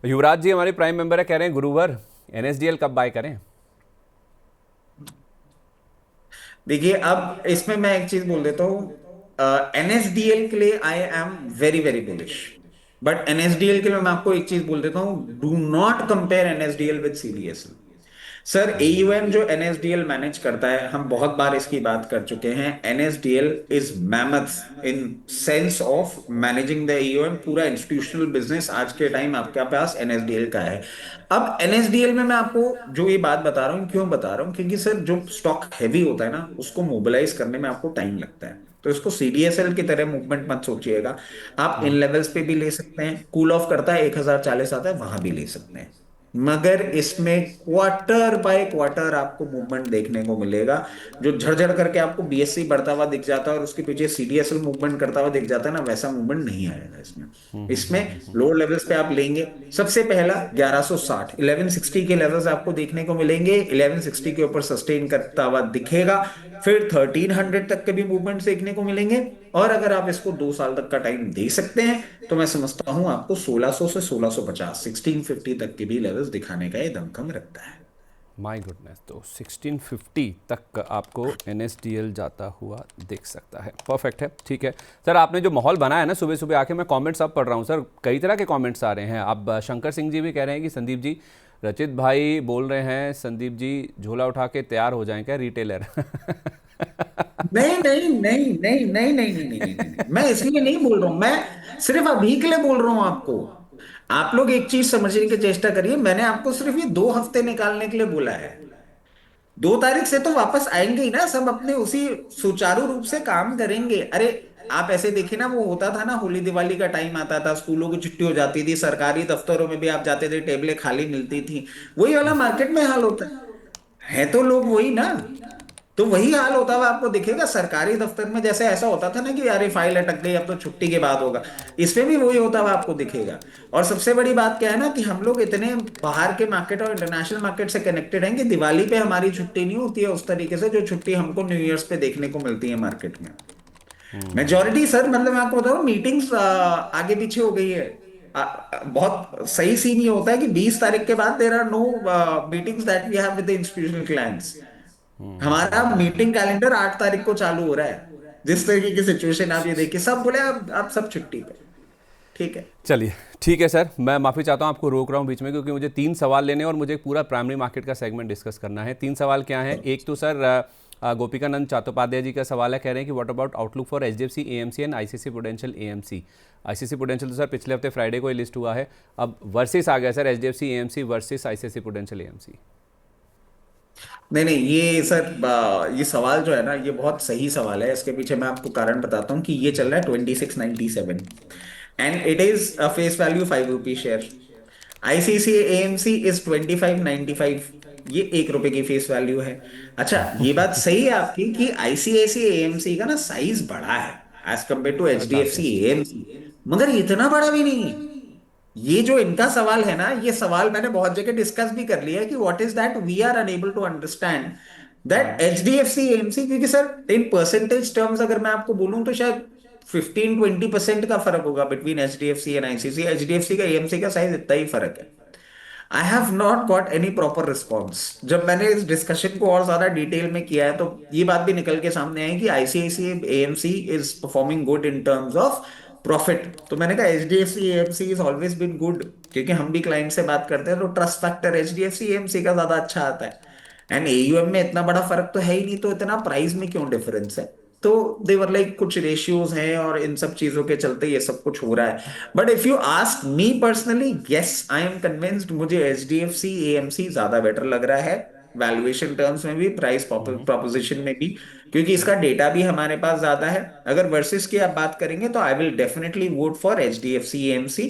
युवराज जी हमारे prime member है, कह रहे हैं गुरुवर एनएसडीएल कब बाय करें? देखिए, अब इसमें मैं एक चीज बोल देता हूँ। एनएसडीएल के लिए I am very very bullish. But NSDL के लिए मैं आपको एक चीज बोल देता हूँ, do not compare NSDL with CDSL. Sir, AUM जो एनएसडीएल मैनेज करता है, हम बहुत बार इसकी बात कर चुके हैं। NSDL is mammoth in sense of managing the AUM. पूरा इंस्टीट्यूशनल बिजनेस आज के टाइम आपके पास एनएसडीएल का है। अब एनएसडीएल में मैं आपको जो ये बात बता रहा हूँ, क्यों बता रहा हूँ, क्योंकि सर जो स्टॉक हैवी होता है ना, उसको मोबिलाइज करने में आपको टाइम लगता है। तो इसको सीडीएसएल की तरह मूवमेंट मत सोचिएगा। आप इन लेवल्स पे भी ले सकते हैं, कूल ऑफ करता है 1040 आता है, वहां भी ले सकते हैं। मगर इसमें क्वार्टर बाय क्वार्टर आपको मूवमेंट देखने को मिलेगा। जो झड़झड़ करके आपको बीएससी बढ़ता हुआ दिख जाता है और उसके पीछे सीडीएसएल मूवमेंट करता हुआ दिख जाता है ना, वैसा मूवमेंट नहीं आएगा इसमें। इसमें लोअर लेवल्स पे आप लेंगे। सबसे पहला 1160 1160 के लेवल्स आपको देखने को मिलेंगे। 1160 के ऊपर सस्टेन करता हुआ दिखेगा। फिर 1300 तक के भी मूवमेंट्स देखने को मिलेंगे। और अगर आप इसको 2 साल तक का टाइम दे सकते हैं, तो मैं समझता हूं आपको 1600 से 1650 1650 तक के भी लेवल्स दिखाने का ये दमखम रखता है। माय गुडनेस, तो 1650 तक आपको एनएसडीएल जाता हुआ दिख सकता है। परफेक्ट है, ठीक है सर। आपने जो माहौल बनाया ना, सुबह सुबह आके मैं कमेंट्स अब पढ़ रहा हूँ सर, कई तरह के कमेंट्स आ रहे हैं। अब शंकर सिंह जी भी कह रहे हैं कि संदीप जी, रचित भाई बोल रहे हैं संदीप जी झोला उठा के तैयार हो जाएं क्या रिटेलर? नहीं नहीं नहीं नहीं नहीं नहीं नहीं नहीं नहीं नहीं, मैं इसलिए नहीं बोल रहा हूं। मैं सिर्फ अभी के लिए बोल रहा हूं आपको। आप लोग एक चीज समझने की चेष्टा करिए, मैंने आपको सिर्फ ये 2 हफ्ते निकालने के लिए बोला है। 2 तारीख से तो वापस आएंगे ही ना सब, अपने उसी सुचारू रूप से काम करेंगे। अरे, आप ऐसे देखिए ना, वो होता था ना, होली दिवाली का टाइम आता था, स्कूलों की छुट्टी हो जाती थी, सरकारी दफ्तरों में भी आप जाते थे, टेबलें खाली मिलती थी। वही वाला मार्केट में हाल होता है तो लोग वही ना। तो वही हाल होता हुआ आपको दिखेगा सरकारी दफ्तर में। जैसे ऐसा होता था ना कि यार ये फाइल अटक गई, अब तो छुट्टी के बाद होगा। इसमें भी वही होता हुआ आपको दिखेगा। और सबसे बड़ी बात क्या है ना, कि हम लोग इतने बाहर के मार्केट और इंटरनेशनल मार्केट से कनेक्टेड हैं कि दिवाली पे हमारी छुट्टी नहीं होती है उस तरीके से जो छुट्टी हमको न्यू ईयर्स पे देखने को मिलती है मार्केट में। मेजोरिटी सर, मतलब मैं आपको बताऊं, मीटिंग्स आगे पीछे हो गई है। बहुत सही सीन ये होता है कि 20 तारीख के बाद there are no meetings that we have with the institutional clients. हमारा मीटिंग कैलेंडर 8 तारीख को चालू हो रहा है। जिस तरीके की सिचुएशन आप ये देखिए, सब बोले आप सब छुट्टी पे। ठीक है। चलिए ठीक है सर, मैं माफ़ी चाहता हूँ, आपको रोक रहा हूँ बीच में, क्योंकि मुझे 3 सवाल लेने और मुझे पूरा प्राइमरी मार्केट का सेगमेंट डिस्कस करना है। 3 सवाल क्या है? एक तो सर गोपिकानंद चट्टोपाध्याय जी का सवाल है, कह रहे हैं कि what about outlook for HDFC AMC and ICC prudential AMC. ICC prudential तो सर पिछले हफ्ते फ्राइडे को ही लिस्ट हुआ है, अब वर्सेस आ गया sir, HDFC AMC versus ICC prudential AMC. नहीं नहीं, ये सर, ये सवाल जो है ना, ये बहुत सही सवाल है। इसके पीछे मैं आपको कारण बताता हूँ कि ये चल रहा है 2697 and it is a face value 5 rupee share. ICC AMC is 2595। ये 1 रुपए की फेस वैल्यू है। अच्छा, ये बात सही है आपकी कि आईसीआईसी एएमसी का ना साइज बड़ा है एज कंपेयर टू सर काफ़ी। एचडीएफसी एएमसी, मगर इतना बड़ा भी नहीं है। ये जो इनका सवाल है ना, ये सवाल मैंने बहुत जगह डिस्कस भी कर लिया है कि what is that we are unable to understand that HDFC AMC. क्योंकि सर, इन परसेंटेज टर्म्स अगर मैं आपको बोलूं तो शायद 15-20% का फर्क होगा between HDFC and ICC. HDFC का एएमसी का साइज इतना ही फर्क है। I have not got any proper response. जब मैंने इस डिस्कशन को और ज्यादा डिटेल में किया है, तो ये बात भी निकल के सामने आई कि ICICI AMC is performing good in terms of profit. तो मैंने कहा HDFC AMC is always been good, क्योंकि हम भी क्लाइंट से बात करते हैं तो ट्रस्ट फैक्टर एचडीएफसी एएमसी का ज्यादा अच्छा आता है। एंड एयूएम में इतना बड़ा फर्क तो है ही नहीं, तो इतना प्राइस में क्यों डिफरेंस है? तो देवर लाइक कुछ रेशियोज हैं और इन सब चीजों के चलते ये सब कुछ हो रहा है। But if you ask me personally, yes I am convinced, मुझे एचडीएफसी एएमसी ज्यादा बेटर लग रहा है, वैल्यूएशन टर्म्स में भी, प्राइस प्रोपोजिशन में भी। क्योंकि इसका डेटा भी हमारे पास ज्यादा है। अगर वर्सेस की आप बात करेंगे तो I will definitely vote for HDFC AMC.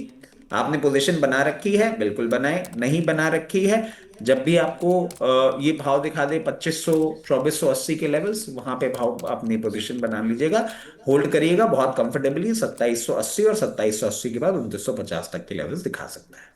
आपने पोजीशन बना रखी है, बिल्कुल बनाए। नहीं बना रखी है, जब भी आपको ये भाव दिखा दे 2500 2480 के लेवल्स, वहां पे भाव अपनी पोजीशन बना लीजिएगा। होल्ड करिएगा बहुत कंफर्टेबली 2780, और 2780 के बाद 2950 तक के लेवल्स दिखा सकता है।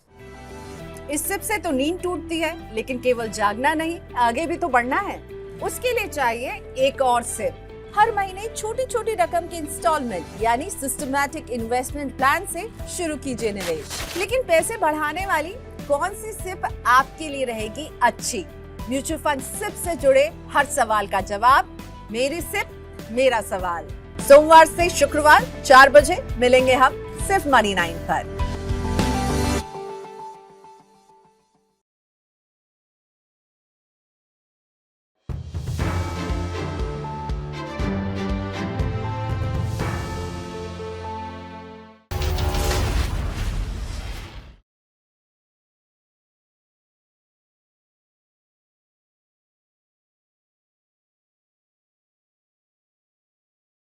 इस सिप से तो नींद टूटती है, लेकिन केवल जागना नहीं, आगे भी तो बढ़ना है। उसके लिए चाहिए एक और सिप। हर महीने छोटी छोटी रकम के इंस्टॉलमेंट यानी सिस्टमैटिक इन्वेस्टमेंट प्लान से शुरू कीजिए निवेश। लेकिन पैसे बढ़ाने वाली कौन सी सिप आपके लिए रहेगी अच्छी? म्यूचुअल फंड सिप से जुड़े हर सवाल का जवाब मेरी सिप मेरा सवाल। सोमवार से शुक्रवार 4 बजे मिलेंगे हम सिर्फ मनी 9 पर।